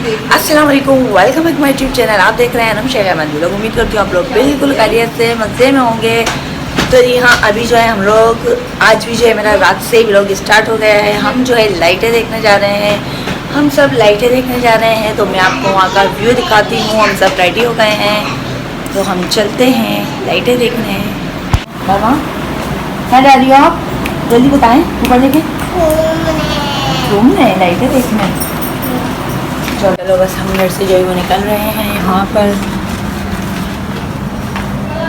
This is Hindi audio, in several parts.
अस्सलाम वालेकुम, welcome back my YouTube channel. आप देख रहे हैं शेख अहमद व्लॉग। उम्मीद करती हूँ आप लोग बिल्कुल खैरियत से मज़े में होंगे। तो जी हाँ, अभी जो है हम लोग आज भी जो है मेरा रात से ही व्लॉग स्टार्ट हो गया है। हम जो है लाइटें देखने जा रहे हैं, हम सब लाइटें देखने जा रहे हैं। तो मैं आपको वहाँ का व्यू दिखाती हूँ। हम सब रेडी हो गए हैं तो हम चलते हैं लाइटें देखने। मामा कहाँ जा रही हो आप? जल्दी बताएँ। ऊपर देखें, घूमने लाइटें देखने। चलो बस हम घर से जो है वो निकल रहे हैं। यहाँ पर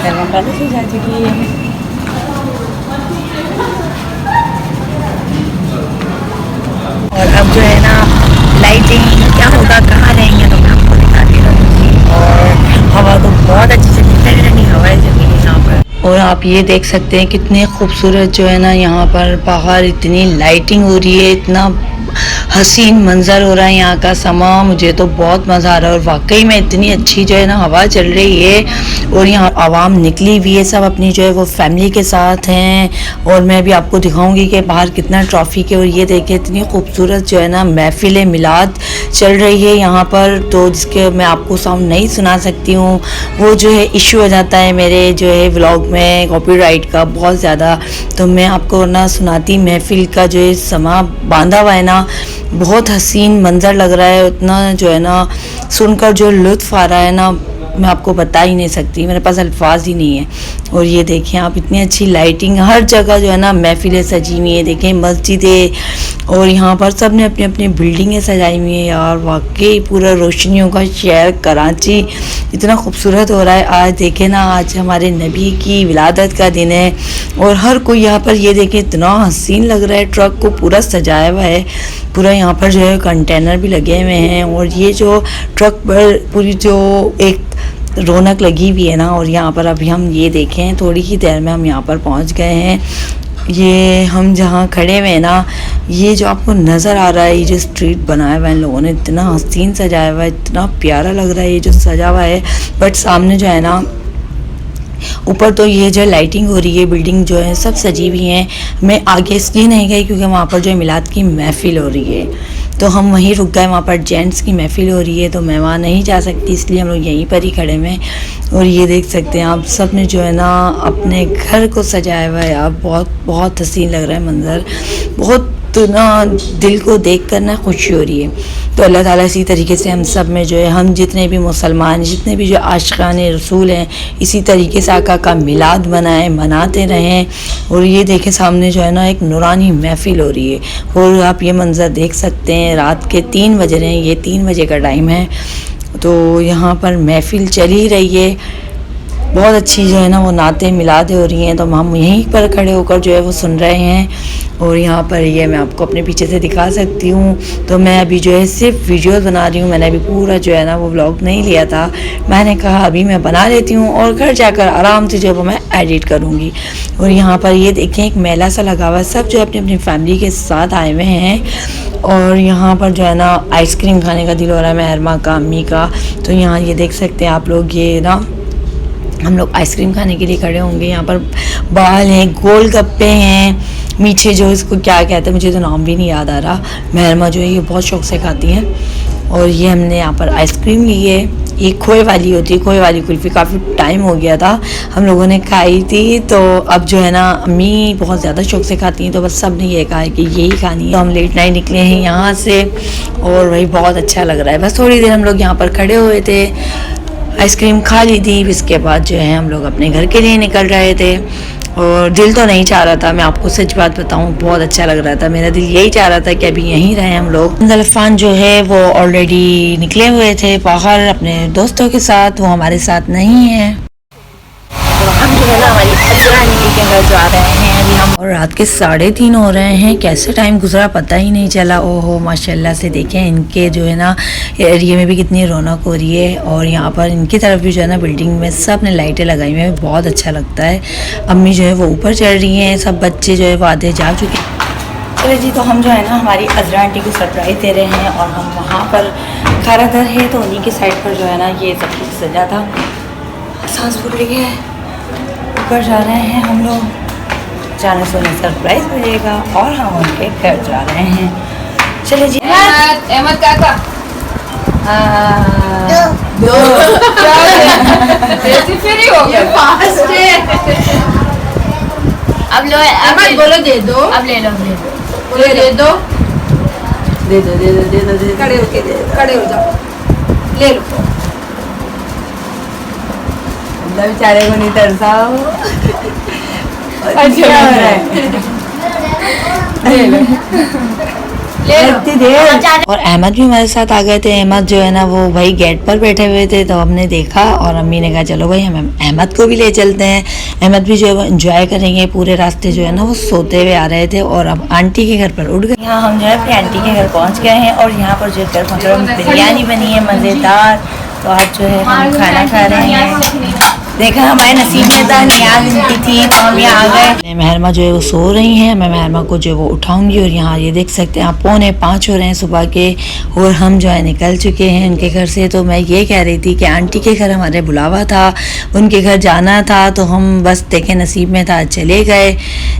पहले से जा चुकी है। और अब जो है ना लाइटिंग क्या होगा, कहाँ रहेंगे तो मैं आपको दिखाती रहूँगी। और हवा तो बहुत अच्छी से ठंडी हवा चली है यहाँ पर। और आप ये देख सकते हैं कितने खूबसूरत जो है ना यहाँ पर बाहर इतनी लाइटिंग हो रही है, इतना हसीन मंजर हो रहा है यहाँ का समा। मुझे तो बहुत मज़ा आ रहा है और वाकई में इतनी अच्छी जो है ना हवा चल रही है। और यहाँ आवाम निकली हुई है, सब अपनी जो है वो फैमिली के साथ हैं। और मैं भी आपको दिखाऊंगी कि बाहर कितना ट्रैफिक है। और ये देखिए इतनी खूबसूरत जो है ना महफिल मिलाद चल रही है यहाँ पर। तो जिसके मैं आपको साउंड नहीं सुना सकती हूँ, वो जो है इशू हो जाता है मेरे जो है व्लॉग में कॉपीराइट का बहुत ज़्यादा। तो मैं आपको ना सुनाती महफिल का जो है समा बांधा हुआ है ना, बहुत हसीन मंज़र लग रहा है। उतना जो है ना सुनकर जो लुत्फ़ आ रहा है ना, मैं आपको बता ही नहीं सकती, मेरे पास अल्फाज ही नहीं है। और ये देखें आप, इतनी अच्छी लाइटिंग हर जगह जो है ना महफिलें सजी हुई है। देखें मस्जिदें और यहाँ पर सब ने अपनी अपनी बिल्डिंगें सजाई हुई हैं। यार वाकई पूरा रोशनियों का शहर कराची इतना खूबसूरत हो रहा है। आज देखें ना, आज हमारे नबी की विलादत का दिन है और हर कोई यहाँ पर ये देखें इतना हसीन लग रहा है। ट्रक को पूरा सजाया हुआ है, पूरा यहाँ पर जो है कंटेनर भी लगे हुए हैं। और ये जो ट्रक पर पूरी जो एक रौनक लगी हुई है ना। और यहाँ पर अभी हम ये देखें थोड़ी ही देर में हम यहाँ पर पहुँच गए हैं। ये हम जहाँ खड़े हुए हैं ना, ये जो आपको नज़र आ रहा है, ये जो स्ट्रीट बनाया हुआ है इन लोगों ने, इतना हसीन सजाया हुआ है, इतना प्यारा लग रहा है ये जो सजा हुआ है। बट सामने जो है ना ऊपर तो ये जो लाइटिंग हो रही है, बिल्डिंग जो है सब सजी हुई हैं। मैं आगे इसलिए नहीं गई क्योंकि वहाँ पर जो है मिलाद की महफिल हो रही है, तो हम वहीं रुक गए। वहाँ पर जेंट्स की महफिल हो रही है तो मैं वहाँ नहीं जा सकती, इसलिए हम लोग यहीं पर ही खड़े हुए हैं। और ये देख सकते हैं आप, सब ने जो है ना अपने घर को सजाया हुआ है। यार बहुत बहुत हसीन लग रहा है मंज़र, बहुत तो ना दिल को देख कर ना खुशी हो रही है। तो अल्लाह ताला इसी तरीके से हम सब में जो है, हम जितने भी मुसलमान, जितने भी जो आशिक़ान रसूल हैं, इसी तरीके से आका का मिलाद मनाते रहें। और ये देखें सामने जो है ना एक नूरानी महफिल हो रही है। और आप ये मंज़र देख सकते हैं, रात के 3 बज रहे हैं, ये 3 बजे का टाइम है। तो यहाँ पर महफिल चल ही रही है, बहुत अच्छी जो है ना वो नाते मिलादे हो रही हैं। तो हम यहीं पर खड़े होकर जो है वो सुन रहे हैं। और यहाँ पर ये मैं आपको अपने पीछे से दिखा सकती हूँ। तो मैं अभी जो है सिर्फ वीडियोस बना रही हूँ, मैंने अभी पूरा जो है ना वो व्लॉग नहीं लिया था। मैंने कहा अभी मैं बना लेती हूँ और घर जाकर आराम से जो है वो मैं एडिट करूँगी। और यहाँ पर ये देखें एक मेला सा लगा हुआ है, सब जो अपनी अपनी फैमिली के साथ आए हुए हैं। और यहाँ पर जो है ना आइसक्रीम खाने का दिल हो रहा है महरमा का, अम्मी का। तो यहाँ ये देख सकते हैं आप लोग, ये ना हम लोग आइसक्रीम खाने के लिए खड़े होंगे। यहाँ पर बाल हैं, गोल गप्पे हैं, मीठे जो इसको क्या कहते हैं मुझे तो नाम भी नहीं याद आ रहा। महरमा जो है ये बहुत शौक से खाती हैं। और ये हमने यहाँ पर आइसक्रीम ली है, ये खोए वाली होती है, खोए वाली कुल्फ़ी। काफ़ी टाइम हो गया था हम लोगों ने खाई थी, तो अब जो है ना अम्मी बहुत ज़्यादा शौक से खाती हैं, तो बस सब ने ये कहा है कि यही खानी है। तो हम लेट नाइट निकले हैं यहाँ से और वही बहुत अच्छा लग रहा है। बस थोड़ी देर हम लोग यहाँ पर खड़े हुए थे, आइसक्रीम खा ली थी, इसके बाद जो है हम लोग अपने घर के लिए निकल रहे थे। और दिल तो नहीं चाह रहा था, मैं आपको सच बात बताऊं, बहुत अच्छा लग रहा था, मेरा दिल यही चाह रहा था कि अभी यहीं रहें हम लोग। ज़ल्फ़ान जो है वो ऑलरेडी निकले हुए थे बाहर अपने दोस्तों के साथ, वो हमारे साथ नहीं है। तो हम जो है ना हमारी असरा आंटी के घर जा रहे हैं अभी हम। और रात के 3:30 हो रहे हैं, कैसे टाइम गुजरा पता ही नहीं चला। ओहो माशाल्लाह से देखें इनके जो है ना एरिया में भी कितनी रौनक हो रही है। और यहाँ पर इनकी तरफ भी जो है ना बिल्डिंग में सब ने लाइटें लगाई हुई हैं, बहुत अच्छा लगता है। अम्मी जो है वो ऊपर चढ़ रही हैं, सब बच्चे जो है वो आधे जा चुके हैं। चलो जी, तो हम जो है ना हमारी अजरा आंटी को सरप्राइज़ दे रहे हैं। और हम वहाँ पर खारादर है तो उन्हीं की साइड पर जो है ना ये सब कुछ सजा था। सांस फूल रही है, ऊपर जा रहे हैं हम लोग, जाने से उन्हें सरप्राइज़ मिलेगा और हम उनके घर जा रहे हैं। चले जी। अहमद काका दो फिर ही हो गया फास्ट है। अब लो अहमद बोलो दे दो। अब ले लो बोलो दे दो। दे दो दे दो दे दो दे खड़े होके दे दो। खड़े हो जाओ ले लो। बेचारे को नहीं तरसाओ। अच्छा क्या हो रहा है? ले लो इतनी देर। और अहमद भी हमारे साथ आ गए थे। अहमद जो है ना वो भाई गेट पर बैठे हुए थे, तो हमने देखा और अम्मी ने कहा चलो भाई हम अहमद को भी ले चलते हैं। अहमद भी जो है वो एंजॉय करेंगे। पूरे रास्ते जो है ना वो सोते हुए आ रहे थे और अब आंटी के घर पर उठ गए। यहाँ हम जो है अपनी आंटी के घर पहुँच गए हैं और यहाँ पर जो है बिरयानी बनी है मज़ेदार। तो आज जो है हम खाना खा रहे हैं। देखा हमारे नसीब में था, नियाज इनकी थी तो हम यहाँ आ गए। महरमा जो है वो सो रही हैं। मैं महरमा को जो है वो उठाऊंगी। और यहाँ ये देख सकते हैं आप 4:45 हो रहे हैं सुबह के और हम जो है निकल चुके हैं उनके घर से। तो मैं ये कह रही थी कि आंटी के घर हमारे बुलावा था, उनके घर जाना था, तो हम बस देखे नसीब में था चले गए।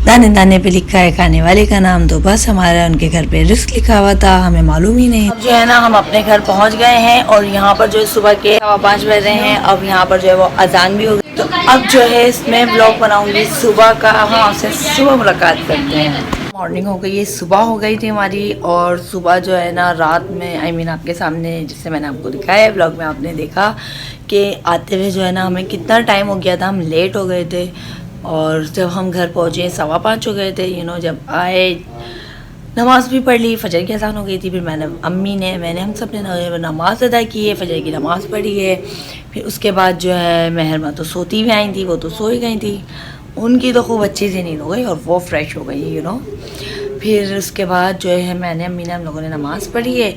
दाने दाने पे लिखा है खाने वाले का नाम, तो बस हमारा उनके घर पे रिस्क लिखा हुआ था, हमें मालूम ही नहीं। अब जो है ना हम अपने घर पहुँच गए हैं और यहाँ पर जो है सुबह के 5:15 बज रहे हैं। अब यहाँ पर जो है वो अजान भी हो गई। तो अब जो है इसमें ब्लॉग बनाऊंगी सुबह का। हाँ आपसे सुबह मुलाकात करते हैं। मॉर्निंग हो गई है, सुबह हो गई थी हमारी। और सुबह जो है ना रात में आपके सामने जैसे मैंने आपको दिखाया है ब्लॉग में, आपने देखा कि आते हुए जो है ना हमें कितना टाइम हो गया था, हम लेट हो गए थे। और जब हम घर पहुँचे 5:15 हो गए थे। जब आए नमाज़ भी पढ़ ली, फजर की अज़ान हो गई थी। फिर मैंने हम सब ने नमाज़ अदा की है, फजर की नमाज़ पढ़ी है। फिर उसके बाद जो है महरमा तो सोती भी आई थी, वो तो सो ही गई थी। उनकी तो खूब अच्छी सी नींद हो गई और वो फ्रेश हो गई फिर उसके बाद जो है अम्मी ने हम लोगों ने नमाज़ पढ़ी है।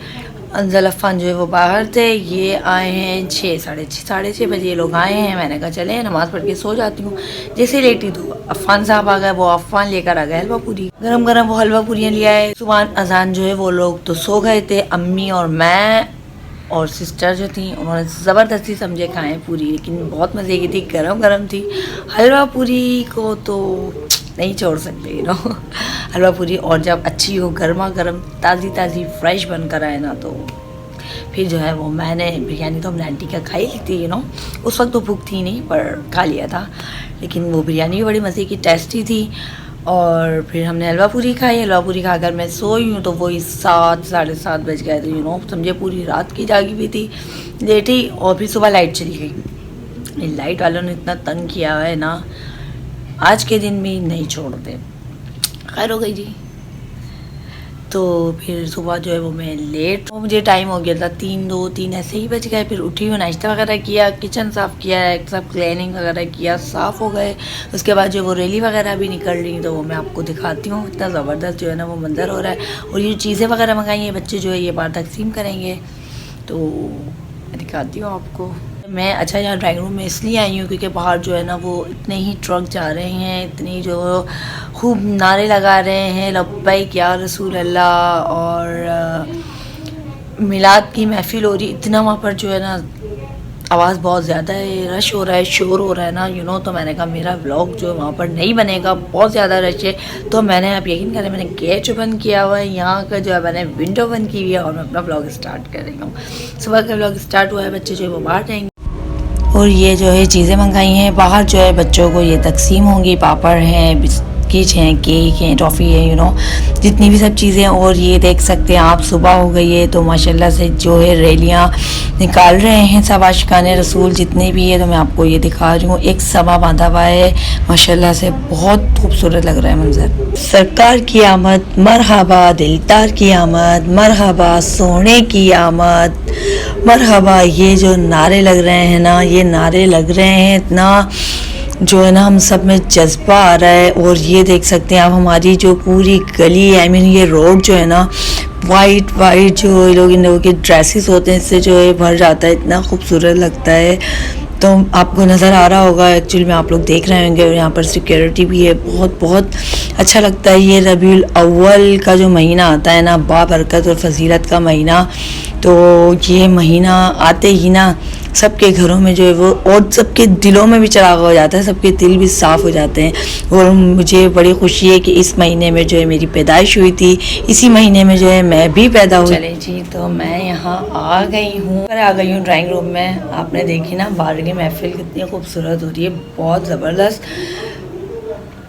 अंजल अफ़ान जो है वो बाहर थे, ये आए हैं 6 बजे ये लोग आए हैं। मैंने कहा चले नमाज़ पढ़ के सो जाती हूँ। जैसे लेटी तो अफ़ान साहब आ गए, वो अफ़ान लेकर आ गए हलवा पूरी, गरम गरम वो हलवा पूरियाँ ले आए। सुबह अजान जो है वो लोग तो सो गए थे। अम्मी और मैं और सिस्टर जो थी उन्होंने ज़बरदस्ती समझे खाएँ पूरी, लेकिन बहुत मज़े की थी, गरम गरम थी। हलवा पूरी को तो नहीं छोड़ सकते हलवा पूरी, और जब अच्छी हो गर्मा गर्म ताज़ी ताज़ी फ्रेश बनकर आए ना, तो फिर जो है वो मैंने बिरयानी तो हमने आंटी का खाई ली थी उस वक्त तो भूख थी नहीं पर खा लिया था। लेकिन वो बिरयानी भी बड़ी मज़े की टेस्टी थी। और फिर हमने हलवा पूरी खाई। हलवा पूरी खाकर मैं सोई हूँ तो वही 7-7:30 बज गए थे समझे, पूरी रात की जागी हुई थी, लेटी। और फिर सुबह लाइट चली गई। लाइट वालों ने इतना तंग किया है ना, आज के दिन भी नहीं छोड़ते। खैर हो गई जी। तो फिर सुबह जो है वो मैं लेट, मुझे टाइम हो गया था 3 ऐसे ही बज गए। फिर उठी हूँ, नाश्ता वगैरह किया, किचन साफ़ किया, सब क्लीनिंग वगैरह किया, साफ़ हो गए। उसके बाद जो वो रैली वगैरह भी निकल रही, तो वो मैं आपको दिखाती हूँ। इतना ज़बरदस्त जो है ना वो मंज़र हो रहा है। और ये चीज़ें वगैरह मंगाई हैं, बच्चे जो है ये बाहर तकसीम करेंगे, तो मैं दिखाती हूँ आपको। मैं अच्छा यहाँ ड्राइंग रूम में इसलिए आई हूँ क्योंकि बाहर जो है ना वो इतने ही ट्रक जा रहे हैं, इतनी जो खूब नारे लगा रहे हैं लब्बैक या रसूल अल्लाह। और मिलाद की महफिल हो रही, इतना वहाँ पर जो है ना आवाज़ बहुत ज़्यादा है, रश हो रहा है, शोर हो रहा है ना तो मैंने कहा मेरा व्लॉग जो है वहाँ पर नहीं बनेगा, बहुत ज़्यादा रश है। तो मैंने, आप यकीन करें, मैंने गेट बंद किया हुआ है, यहाँ का जो है मैंने विंडो बंद की हुई है और मैं अपना व्लॉग स्टार्ट कर रही हूँ। सुबह का व्लॉग स्टार्ट हुआ है, बच्चे जो है वो बाहर जाएंगे। और ये जो है चीज़ें मंगाई हैं बाहर, जो है बच्चों को ये तकसीम होंगी। पापड़ हैं, बिस्किट हैं, केक हैं, टॉफ़ी है, जितनी भी सब चीज़ें। और ये देख सकते हैं आप, सुबह हो गई है तो माशाल्लाह से जो है रैलियाँ निकाल रहे हैं सब आशिकाने रसूल जितने भी है। तो मैं आपको ये दिखा रही हूँ, एक समा बांधा हुआ है माशाल्लाह से, बहुत खूबसूरत लग रहा है मंजर। सरकार की आमद, मरहबा दिलदार की आमद, मरहबा सोने की आमद, मरहबा। ये जो नारे लग रहे हैं ना, ये नारे लग रहे हैं, इतना जो है ना हम सब में जज्बा आ रहा है। और ये देख सकते हैं आप, हमारी जो पूरी गली है, ये रोड जो है ना वाइट जो इन लोगों के ड्रेसेस होते हैं, इससे जो है भर जाता है, इतना खूबसूरत लगता है। तो आपको नज़र आ रहा होगा, एक्चुअली में आप लोग देख रहे होंगे। और यहाँ पर सिक्योरिटी भी है, बहुत अच्छा लगता है। ये रबीउल अव्वल का जो महीना आता है ना, बाबरकत और फजीलत का महीना, तो ये महीना आते ही ना सबके घरों में जो है वो, और सबके दिलों में भी चिराग हो जाता है, सबके दिल भी साफ़ हो जाते हैं। और मुझे बड़ी खुशी है कि इस महीने में जो है मेरी पैदाइश हुई थी, इसी महीने में जो है मैं भी पैदा हुई। चले जी, तो मैं यहाँ आ गई हूँ ड्राइंग रूम में। आपने देखी ना बाहर की महफिल कितनी खूबसूरत हो रही है, बहुत ज़बरदस्त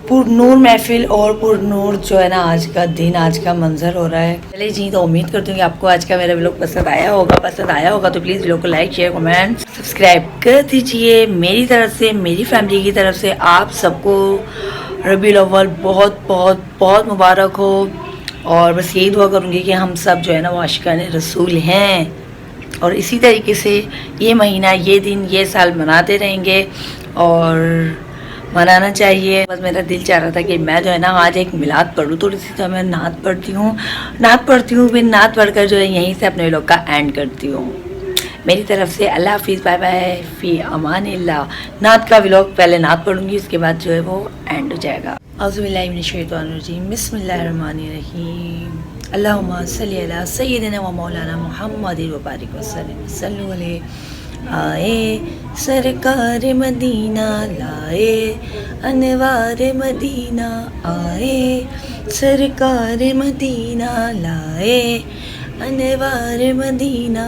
पुरनूर महफिल और पुरनूर जो है ना आज का दिन, आज का मंजर हो रहा है। चलिए जी, तो उम्मीद करती हूँ कि आपको आज का मेरा व्लॉग पसंद आया होगा तो प्लीज़ व्लॉग को लाइक शेयर कमेंट सब्सक्राइब कर दीजिए। मेरी तरफ से, मेरी फैमिली की तरफ से आप सबको रबीउल अव्वल बहुत बहुत बहुत मुबारक हो। और बस यही दुआ करूँगी कि हम सब जो है ना वो आशिकान रसूल हैं, और इसी तरीके से ये महीना, ये दिन, ये साल मनाते रहेंगे और मनाना चाहिए। बस मेरा दिल चाह रहा था कि मैं जो है ना आज एक मिलाद पढ़ूँ, थोड़ी सी तो मैं नात पढ़ती हूँ फिर नात पढ़कर जो है यहीं से अपने व्लॉग का एंड करती हूँ। मेरी तरफ से अल्लाह हाफिज़, बाय बाय, फ़ी अमानिल्लाह। नात का व्लॉग पहले नात पढ़ूँगी, उसके बाद जो है वो एंड हो जाएगा। औज़ुबिल्लाहि मिनश्शैतानिर्रजीम, बिस्मिल्लाहिर्रहमानिर्रहीम, अल्लाहुम्मा सल्ली अला सय्यिदिना व मौलाना मुहम्मदिन व बारिक वसल्लम, सल्लु अलैहि। आए सरकार मदीना लाए, अनवार मदीना आए, सरकार मदीना लाए, अनवार मदीना।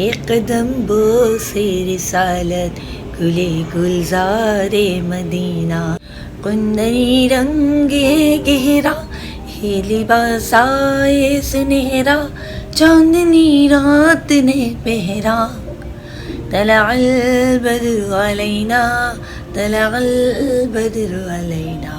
एक कदम बो से रिसालत, गुले गुलजारे मदीना। कुंदनी रंगे गहरा, हे लिबास आए सुनहरा, चांदनी रात ने पहरा। तलअल बद्र अलैना, तलअल बद्र अलैना।